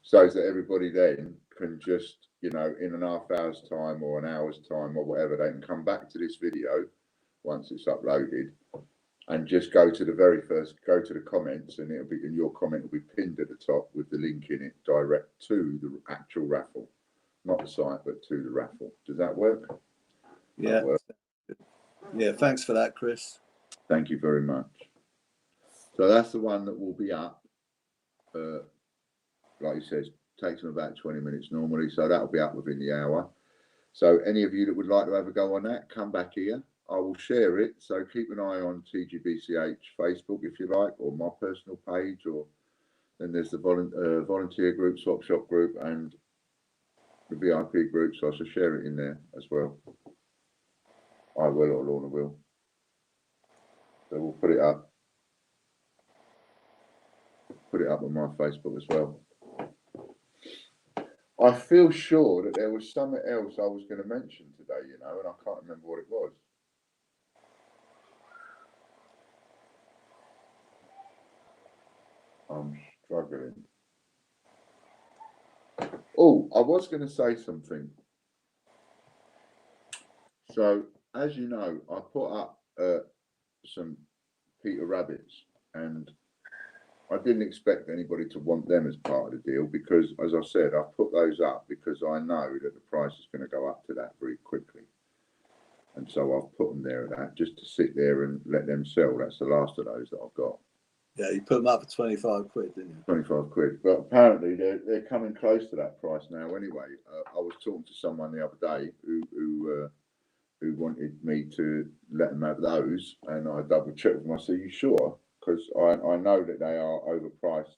Speaker 2: so that everybody then can just, in an half hour's time or an hour's time or whatever, they can come back to this video once it's uploaded and just go to the comments, and your comment will be pinned at the top with the link in it direct to the actual raffle, not the site, but to the raffle. Does that work?
Speaker 3: Yeah. Yeah, thanks for that, Chris.
Speaker 2: Thank you very much. So that's the one that will be up. Like you said, takes them about 20 minutes normally, so that'll be up within the hour. So any of you that would like to have a go on that, come back here. I will share it. So keep an eye on TGBCH Facebook if you like, or my personal page, or then there's the volunteer group, swap shop group, and the VIP group. So I shall share it in there as well. I will, or Lorna will. So we'll put it up. Put it up on my Facebook as well. I feel sure that there was something else I was going to mention today, and I can't remember what it was. I'm struggling. Oh, I was going to say something. So, as you know, I put up some Peter Rabbits, and I didn't expect anybody to want them as part of the deal because, as I said, I put those up because I know that the price is going to go up to that very quickly. And so I've put them there at that just to sit there and let them sell. That's the last of those that I've got.
Speaker 3: Yeah, you put them up for 25 quid, didn't you?
Speaker 2: 25 quid. But apparently they're coming close to that price now anyway. I was talking to someone the other day who wanted me to let them have those, and I double checked with them. I said, "You sure?" Because I know that they are overpriced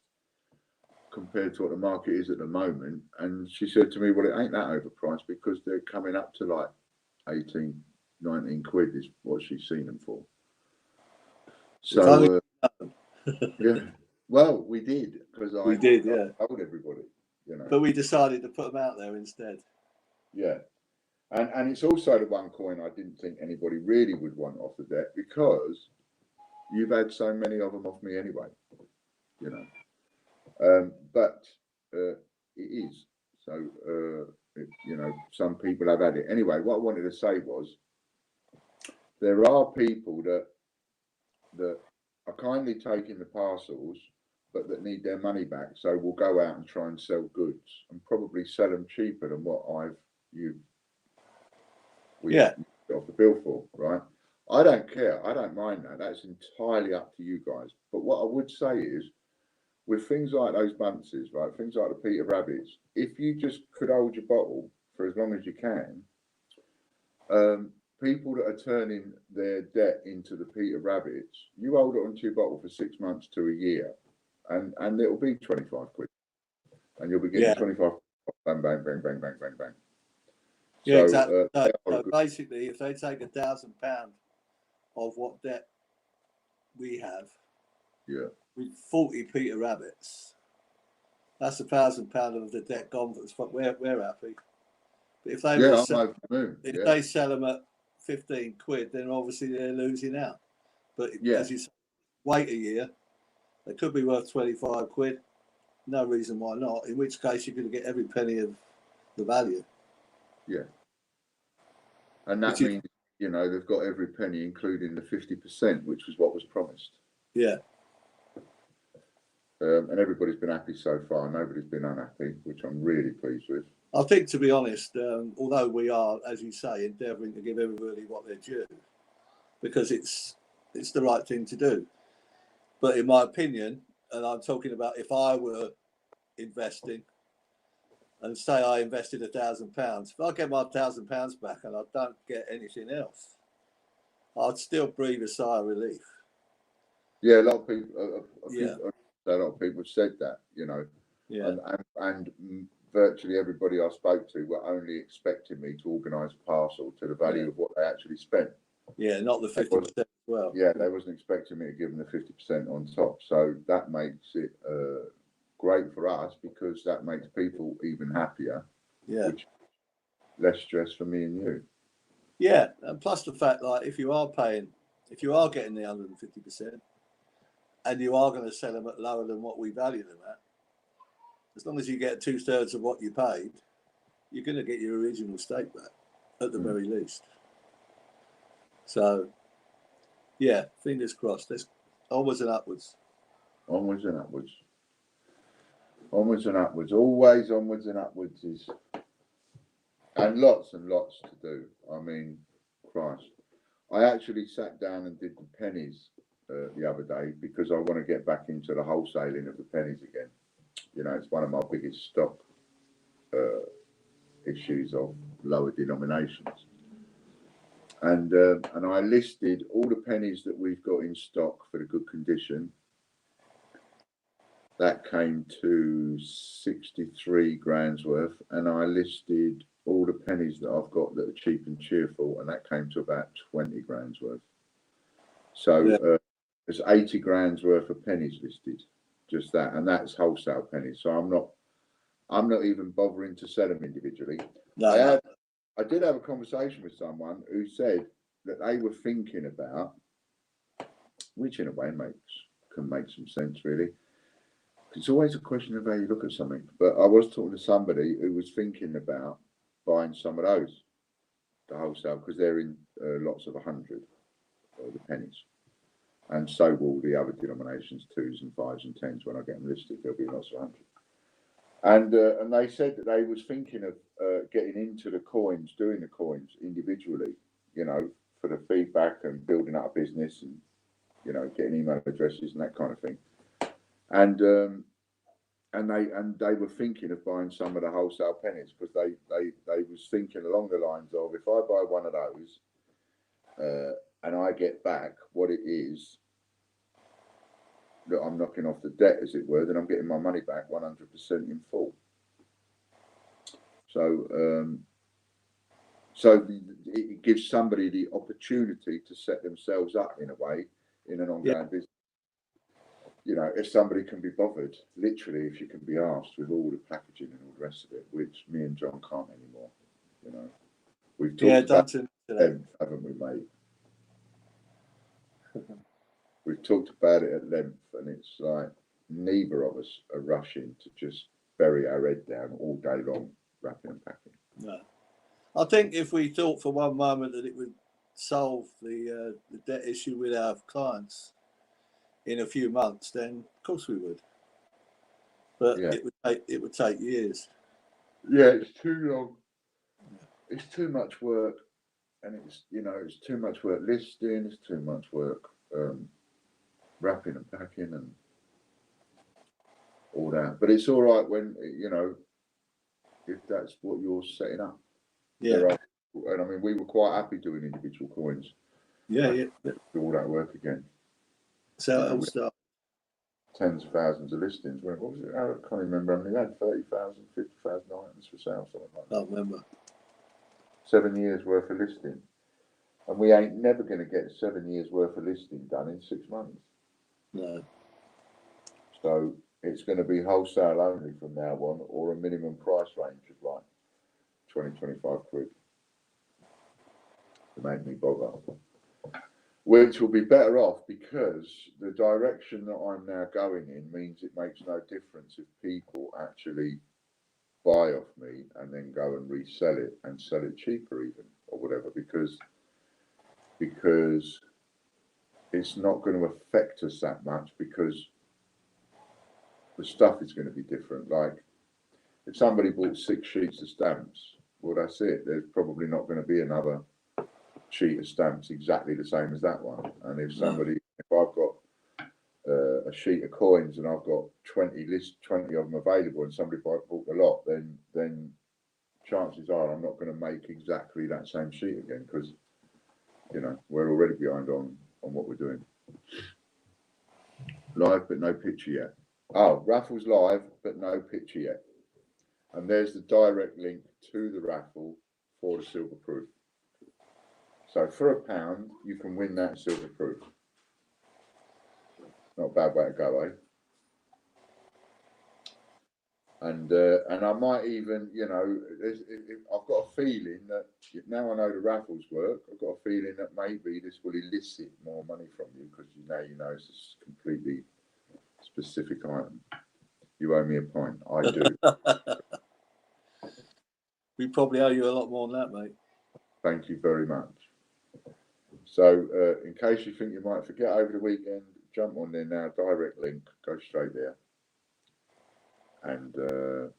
Speaker 2: compared to what the market is at the moment. And she said to me, "Well, it ain't that overpriced because they're coming up to like 18, 19 quid is what she's seen them for." So, yeah, well, we did because I told everybody,
Speaker 3: But we decided to put them out there instead.
Speaker 2: Yeah. And it's also the one coin I didn't think anybody really would want off the deck because you've had so many of them off me anyway, but it is. So, some people have had it. Anyway, what I wanted to say was there are people that are kindly taking the parcels but that need their money back. So we'll go out and try and sell goods and probably sell them cheaper than what we got off the bill for, right? I don't care. I don't mind that. That's entirely up to you guys. But what I would say is, with things like those bunces, right, things like the Peter Rabbits, if you just could hold your bottle for as long as you can, people that are turning their debt into the Peter Rabbits, you hold it onto your bottle for 6 months to a year, and it'll be 25 quid, and you'll be getting 25 bang, bang, bang, bang, bang, bang, bang.
Speaker 3: Yeah,
Speaker 2: So,
Speaker 3: exactly. So basically, if they take £1,000 of what debt we have, with 40 Peter Rabbits, that's £1,000 of the debt gone. We're happy. But if they they sell them at 15 quid, then obviously they're losing out. But as you say, wait a year, they could be worth 25 quid. No reason why not. In which case, you're going to get every penny of the value.
Speaker 2: Yeah. And that means, you know, they've got every penny, including the 50%, which was what was promised.
Speaker 3: Yeah.
Speaker 2: And everybody's been happy so far. Nobody's been unhappy, which I'm really pleased with.
Speaker 3: I think, to be honest, although we are, as you say, endeavouring to give everybody what they're due, because it's the right thing to do. But in my opinion, and I'm talking about if I were investing, and say I invested £1,000, if I get my £1,000 back and I don't get anything else, I'd still breathe a sigh of relief.
Speaker 2: Yeah, a lot of people. A lot of people said that, you know.
Speaker 3: Yeah.
Speaker 2: And virtually everybody I spoke to were only expecting me to organise a parcel to the value of what they actually spent.
Speaker 3: Yeah, not the 50% as well.
Speaker 2: Yeah, they wasn't expecting me to give them the 50% on top. So that makes it great for us, because that makes people even happier.
Speaker 3: Yeah.
Speaker 2: Which less stress for me and you.
Speaker 3: Yeah, and plus the fact, like, if you are getting the 150%, and you are going to sell them at lower than what we value them at, as long as you get 2/3 of what you paid, you're going to get your original stake back at the very least. So, yeah, fingers crossed. There's onwards and upwards.
Speaker 2: Onwards and upwards. Onwards and upwards. Always onwards and upwards is, and lots to do. I mean, Christ. I actually sat down and did the pennies the other day, because I want to get back into the wholesaling of the pennies again. You know, it's one of my biggest stock issues of lower denominations. And I listed all the pennies that we've got in stock for the good condition. That came to 63 grand's worth, and I listed all the pennies that I've got that are cheap and cheerful, and that came to about 20 grand's worth. So there's 80 grand's worth of pennies listed, just that, and that's wholesale pennies. So I'm not even bothering to sell them individually. I did have a conversation with someone who said that they were thinking about, which in a way can make some sense, really. It's always a question of how you look at something. But I was talking to somebody who was thinking about buying some of those, the wholesale, because they're in lots of 100, the pennies. And so will the other denominations, 2s and 5s and 10s. When I get them listed, there'll be lots of 100. And they said that they was thinking of getting into the coins, doing the coins individually, you know, for the feedback and building up a business, and, you know, getting email addresses and that kind of thing. And they were thinking of buying some of the wholesale pennies, because they was thinking along the lines of, if I buy one of those and I get back what it is that I'm knocking off the debt, as it were, then I'm getting my money back 100% in full. So it gives somebody the opportunity to set themselves up in a way in an ongoing business. You know, if somebody can be bothered, literally, if you can be asked with all the packaging and all the rest of it, which me and John can't anymore. You know, we've talked about them, haven't we, mate? We've talked about it at length, and it's like neither of us are rushing to just bury our head down all day long, wrapping and packing.
Speaker 3: No, I think if we thought for one moment that it would solve the debt issue with our clients in a few months, then of course we would. but
Speaker 2: Yeah.
Speaker 3: it would take years.
Speaker 2: Yeah, it's too long. It's too much work, and it's it's too much work listing. It's too much work wrapping and packing and all that. But it's all right when if that's what you're setting up.
Speaker 3: Yeah.
Speaker 2: And I mean, we were quite happy doing individual coins.
Speaker 3: Yeah.
Speaker 2: Do all that work again.
Speaker 3: So it all started.
Speaker 2: Tens of thousands of listings. What was it? I can't remember. I mean, we had 30,000, 50,000 items for sale, something like that.
Speaker 3: I can't remember.
Speaker 2: 7 years worth of listing. And we ain't never going to get 7 years worth of listing done in 6 months.
Speaker 3: No.
Speaker 2: So it's going to be wholesale only from now on, or a minimum price range of like 20, 25 quid to make me bother. Which will be better off, because the direction that I'm now going in means it makes no difference if people actually buy off me and then go and resell it and sell it cheaper even, or whatever, because it's not going to affect us that much, because the stuff is going to be different. Like if somebody bought 6 sheets of stamps, well, that's it. There's probably not going to be another sheet of stamps exactly the same as that one. And if I've got a sheet of coins and I've got 20 of them available, and somebody bought a lot, then chances are I'm not going to make exactly that same sheet again, because we're already behind on what we're doing. Live but no picture yet. Oh, Raffle's live but no picture yet. And there's the direct link to the raffle for the silver proof. So for £1, you can win that silver proof. Not a bad way to go, eh? And I might even, I've got a feeling that now I know the raffles work. I've got a feeling that maybe this will elicit more money from you, because it's a completely specific item. You owe me a pint. I do.
Speaker 3: We probably owe you a lot more than that, mate.
Speaker 2: Thank you very much. So, in case you think you might forget over the weekend, jump on there now, direct link, go straight there. And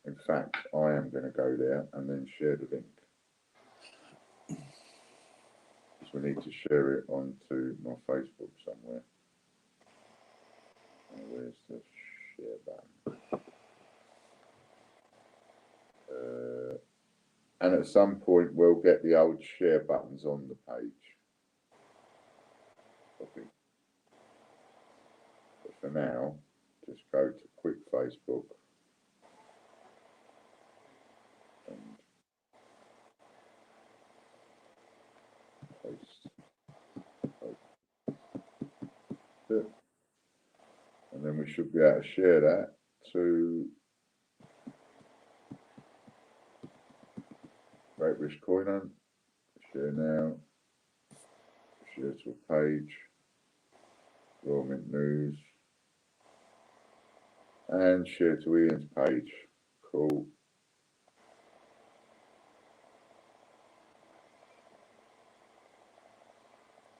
Speaker 2: in fact, I am going to go there and then share the link, because we need to share it onto my Facebook somewhere. Where's the share button? And at some point, we'll get the old share buttons on the page. Copy. But for now, just go to quick Facebook. And paste. And then we should be able to share that to Great British Coin Hunt. Share now. Share to a page. Royal Mint News. And share to Ian's page. Cool.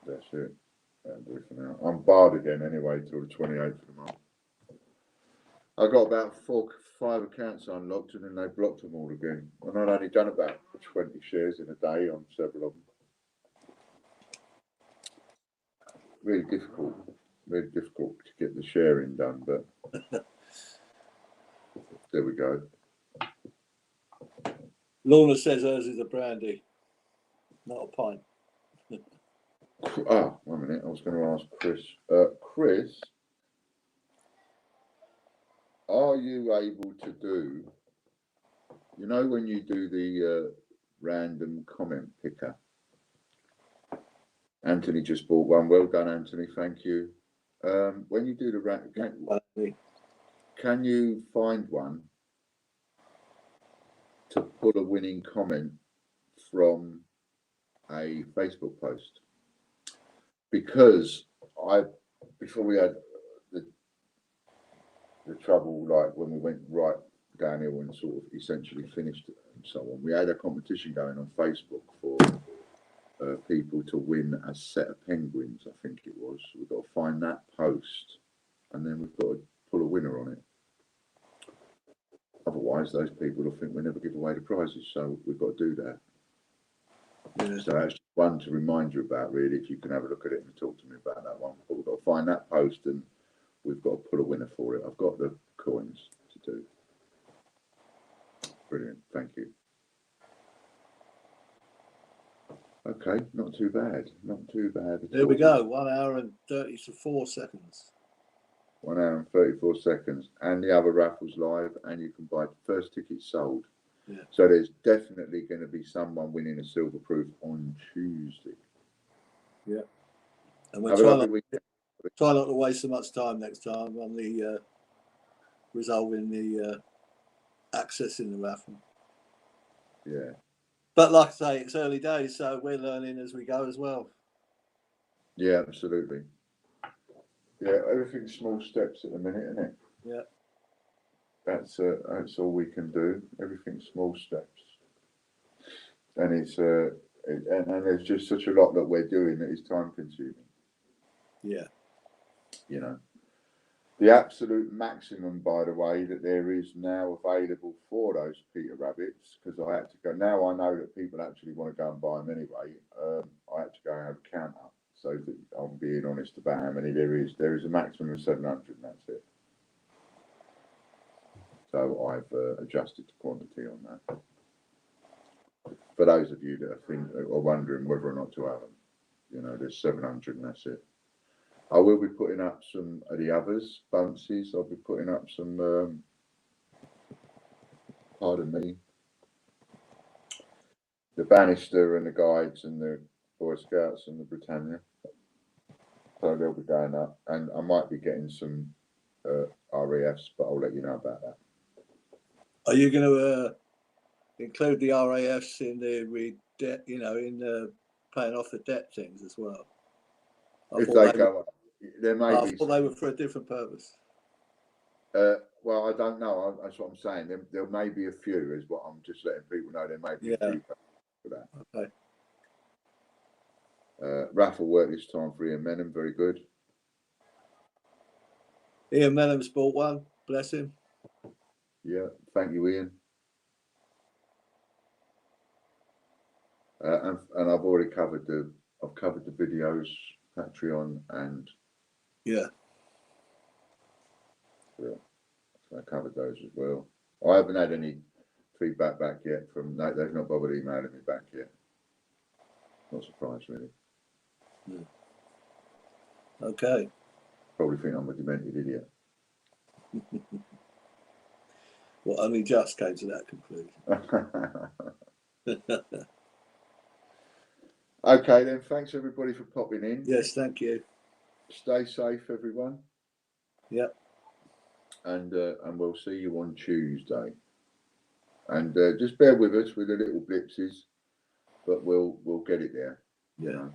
Speaker 2: That's it. That'll do it for now. I'm barred again anyway till the 28th of the month. I got about 5 accounts unlocked, and then they blocked them all again. And I'd only done about 20 shares in a day on several of them. Really difficult to get the sharing done, but there we go.
Speaker 3: Lorna says hers is a brandy, not a pint.
Speaker 2: Ah, 1 minute. I was going to ask Chris. Chris, are you able to do, when you do the random comment picker? Anthony just bought one. Well done, Anthony. Thank you. When you do the can you find one to put a winning comment from a Facebook post? Because before we had the trouble, like when we went right downhill and sort of essentially finished it and so on, we had a competition going on Facebook for people to win a set of penguins, I think it was. We've got to find that post, and then we've got to pull a winner on it. Otherwise, those people will think we never give away the prizes. So we've got to do that.
Speaker 3: Yeah.
Speaker 2: So that's one to remind you about, really, if you can have a look at it and talk to me about that one. But we've got to find that post and we've got to put a winner for it. I've got the coins to do. Brilliant. Thank you. Okay, not too bad. Not too bad.
Speaker 3: There we go. 1 hour and 34 seconds.
Speaker 2: 1 hour and 34 seconds. And the other raffles live, and you can buy the first ticket sold.
Speaker 3: Yeah.
Speaker 2: So there's definitely going to be someone winning a silver proof on Tuesday.
Speaker 3: Yeah. And we'll
Speaker 2: Have a lovely weekend.
Speaker 3: try not to waste so much time next time on the resolving the accessing the raffle.
Speaker 2: Yeah.
Speaker 3: But like I say, it's early days, so we're learning as we go as well.
Speaker 2: Yeah, absolutely. Yeah, everything's small steps at the minute, isn't it?
Speaker 3: Yeah.
Speaker 2: That's all we can do. Everything's small steps, and it's and there's just such a lot that we're doing that is time consuming.
Speaker 3: Yeah.
Speaker 2: You know, the absolute maximum, by the way, that there is now available for those Peter Rabbits, because I had to go. Now I know that people actually want to go and buy them anyway. I had to go and have a count up, so that I'm being honest about how many there is. There is a maximum of 700, and that's it. So I've adjusted the quantity on that. For those of you that are wondering whether or not to have them, you know, there's 700 and that's it. I will be putting up some of the others, bounces. I'll be putting up some, pardon me, the Bannister and the Guides and the Boy Scouts and the Britannia. So they'll be going up. And I might be getting some RAFs, but I'll let you know about that.
Speaker 3: Are you going to include the RAFs in the in the paying off the debt things as well?
Speaker 2: If they go up, there may be.
Speaker 3: I thought they were for a different purpose.
Speaker 2: Well, I don't know. That's what I'm saying. There may be a few, is what I'm just letting people know. There may be a few for that.
Speaker 3: Okay.
Speaker 2: Raffle worked this time for Ian Menham. Very good.
Speaker 3: Ian Menham's bought one. Bless him.
Speaker 2: Yeah. Thank you, Ian. And I've already covered the videos, Patreon, and
Speaker 3: yeah.
Speaker 2: So I covered those as well. I haven't had any feedback back yet from. No, they've not bothered emailing me back yet. Not surprised, really.
Speaker 3: Okay.
Speaker 2: Probably think I'm a demented idiot.
Speaker 3: Well, only just came to that conclusion.
Speaker 2: Okay, then. Thanks everybody for popping in.
Speaker 3: Yes, thank you.
Speaker 2: Stay safe, everyone.
Speaker 3: Yep.
Speaker 2: And we'll see you on Tuesday. And just bear with us with the little blipses, but we'll get it there.
Speaker 3: Yeah.
Speaker 2: You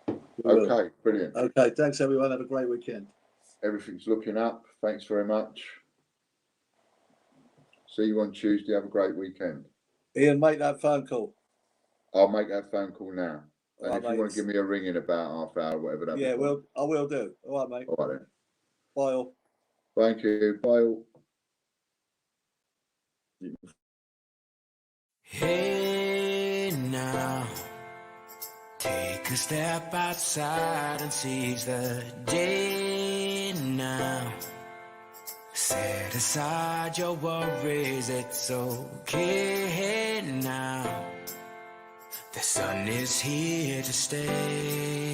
Speaker 2: know? Okay, brilliant.
Speaker 3: Okay, thanks everyone. Have a great weekend.
Speaker 2: Everything's looking up. Thanks very much. See you on Tuesday. Have a great weekend.
Speaker 3: Ian, make that phone call.
Speaker 2: I'll make that phone call now. And
Speaker 3: All
Speaker 2: if
Speaker 3: right,
Speaker 2: you want to give me a ring in about half hour, whatever that.
Speaker 3: Yeah, well, I will do. All right, mate.
Speaker 2: All right then.
Speaker 3: Bye all.
Speaker 2: Thank you. Bye all.
Speaker 1: Hey now, take a step outside and seize the day now. Set aside your worries, it's okay now. The sun is here to stay.